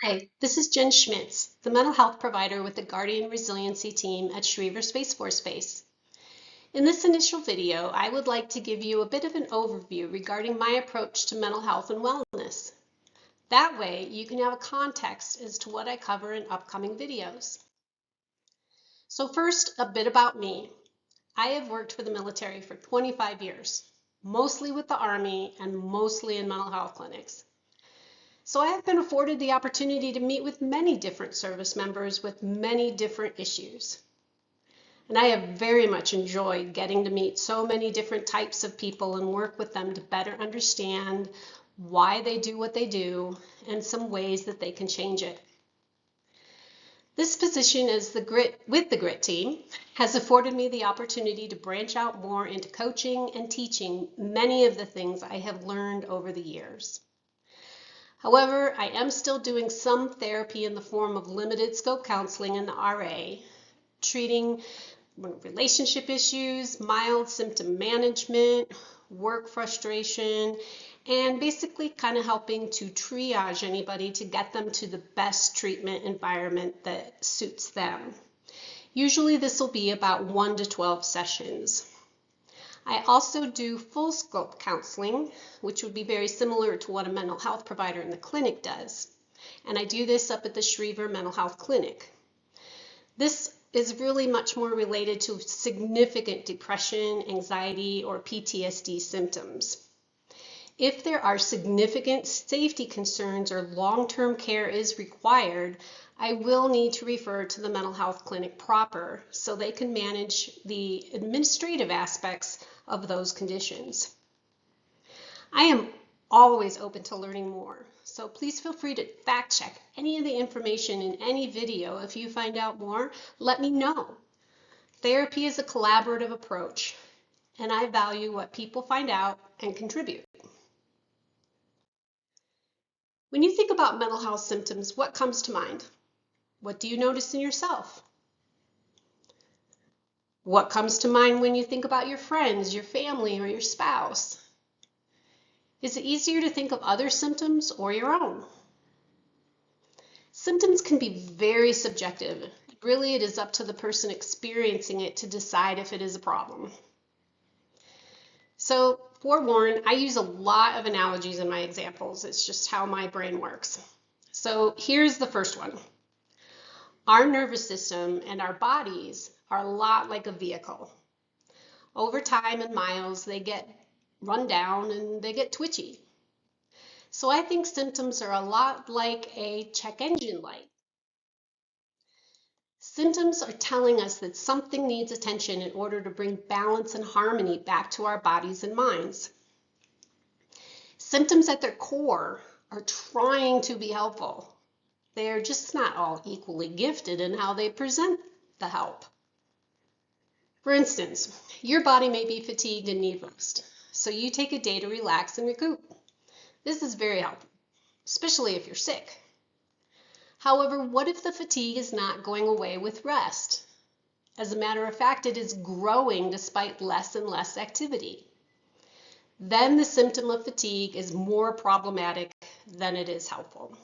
Hi, this is Jen Schmitz, the mental health provider with the Guardian Resiliency team at Schriever Space Force Base. In this initial video, I would like to give you a bit of an overview regarding my approach to mental health and wellness. That way, you can have a context as to what I cover in upcoming videos. So first, a bit about me. I have worked for the military for 25 years, mostly with the Army and mostly in mental health clinics. So I have been afforded the opportunity to meet with many different service members with many different issues. And I have very much enjoyed getting to meet so many different types of people and work with them to better understand why they do what they do and some ways that they can change it. This position as the Grit team has afforded me the opportunity to branch out more into coaching and teaching many of the things I have learned over the years. However, I am still doing some therapy in the form of limited scope counseling in the RA, treating relationship issues, mild symptom management, work frustration, and basically kind of helping to triage anybody to get them to the best treatment environment that suits them. Usually this will be about 1 to 12 sessions. I also do full scope counseling, which would be very similar to what a mental health provider in the clinic does. And I do this up at the Schriever Mental Health Clinic. This is really much more related to significant depression, anxiety, or PTSD symptoms. If there are significant safety concerns or long-term care is required, I will need to refer to the mental health clinic proper so they can manage the administrative aspects of those conditions. I am always open to learning more, so please feel free to fact check any of the information in any video. If you find out more, let me know. Therapy is a collaborative approach, and I value what people find out and contribute. When you think about mental health symptoms, what comes to mind? What do you notice in yourself? What comes to mind when you think about your friends, your family, or your spouse? Is it easier to think of other symptoms or your own? Symptoms can be very subjective. Really, it is up to the person experiencing it to decide if it is a problem. So, forewarned, I use a lot of analogies in my examples. It's just how my brain works. So here's the first one. Our nervous system and our bodies are a lot like a vehicle. Over time and miles, they get run down and they get twitchy. So I think symptoms are a lot like a check engine light. Symptoms are telling us that something needs attention in order to bring balance and harmony back to our bodies and minds. Symptoms at their core are trying to be helpful. They are just not all equally gifted in how they present the help. For instance, your body may be fatigued and need rest, so you take a day to relax and recoup. This is very helpful, especially if you're sick. However, what if the fatigue is not going away with rest? As a matter of fact, it is growing despite less and less activity. Then the symptom of fatigue is more problematic than it is helpful.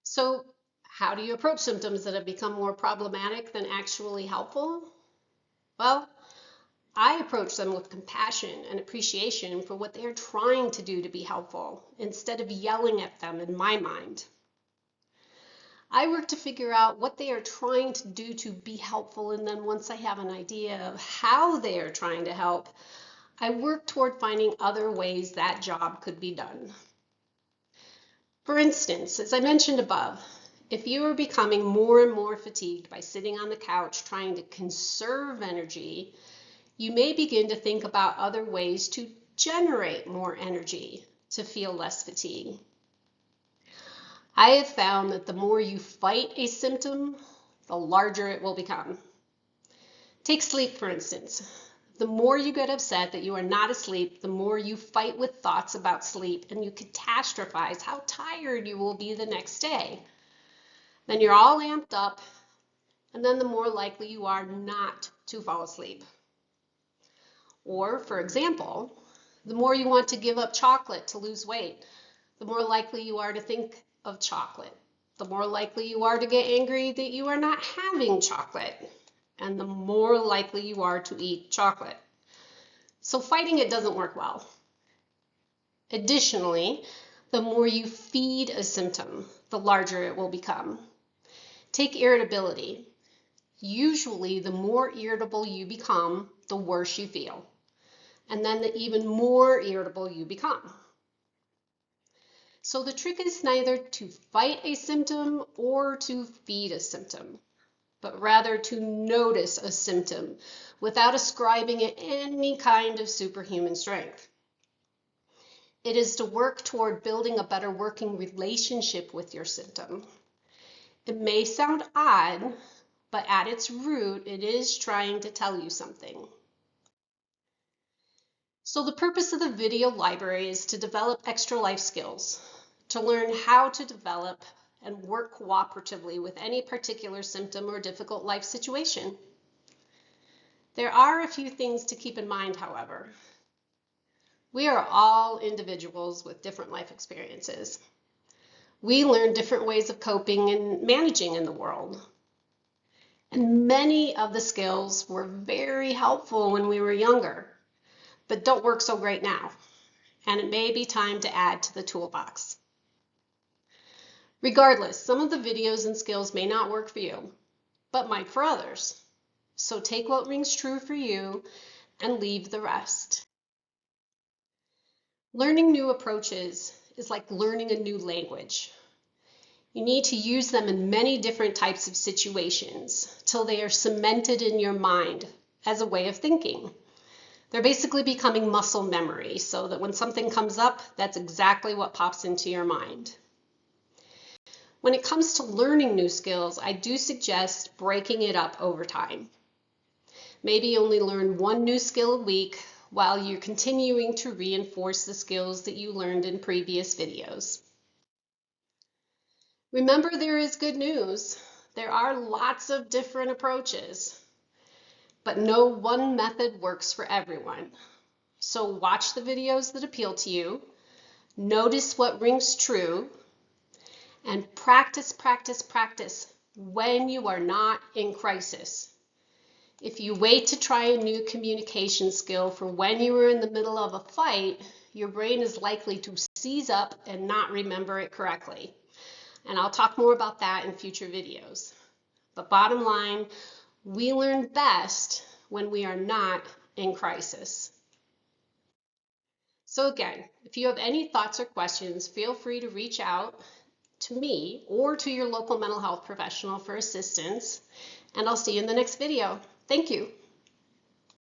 So, how do you approach symptoms that have become more problematic than actually helpful? Well, I approach them with compassion and appreciation for what they are trying to do to be helpful, instead of yelling at them in my mind. I work to figure out what they are trying to do to be helpful, and then once I have an idea of how they are trying to help, I work toward finding other ways that job could be done. For instance, as I mentioned above, if you are becoming more and more fatigued by sitting on the couch trying to conserve energy, you may begin to think about other ways to generate more energy to feel less fatigue. I have found that the more you fight a symptom, the larger it will become. Take sleep, for instance. The more you get upset that you are not asleep, the more you fight with thoughts about sleep and you catastrophize how tired you will be the next day. Then you're all amped up, and then the more likely you are not to fall asleep. Or, for example, the more you want to give up chocolate to lose weight, the more likely you are to think of chocolate. The more likely you are to get angry that you are not having chocolate, and the more likely you are to eat chocolate. So fighting it doesn't work well. Additionally, the more you feed a symptom, the larger it will become. Take irritability. Usually, the more irritable you become, the worse you feel. And then the even more irritable you become. So the trick is neither to fight a symptom or to feed a symptom, but rather to notice a symptom without ascribing it any kind of superhuman strength. It is to work toward building a better working relationship with your symptom. It may sound odd, but at its root, it is trying to tell you something. So the purpose of the video library is to develop extra life skills, to learn how to develop and work cooperatively with any particular symptom or difficult life situation. There are a few things to keep in mind, however. We are all individuals with different life experiences. We learn different ways of coping and managing in the world. And many of the skills were very helpful when we were younger, but don't work so great now. And it may be time to add to the toolbox. Regardless, some of the videos and skills may not work for you, but might for others. So take what rings true for you and leave the rest. Learning new approaches is like learning a new language. You need to use them in many different types of situations till they are cemented in your mind as a way of thinking. They're basically becoming muscle memory, so that when something comes up, that's exactly what pops into your mind. When it comes to learning new skills, I do suggest breaking it up over time. Maybe only learn one new skill a week while you're continuing to reinforce the skills that you learned in previous videos. Remember, there is good news. There are lots of different approaches, but no one method works for everyone. So watch the videos that appeal to you, notice what rings true, and practice, practice, practice when you are not in crisis. If you wait to try a new communication skill for when you are in the middle of a fight, your brain is likely to seize up and not remember it correctly. And I'll talk more about that in future videos. But bottom line, we learn best when we are not in crisis. So again, if you have any thoughts or questions, feel free to reach out to me or to your local mental health professional for assistance, and I'll see you in the next video. Thank you.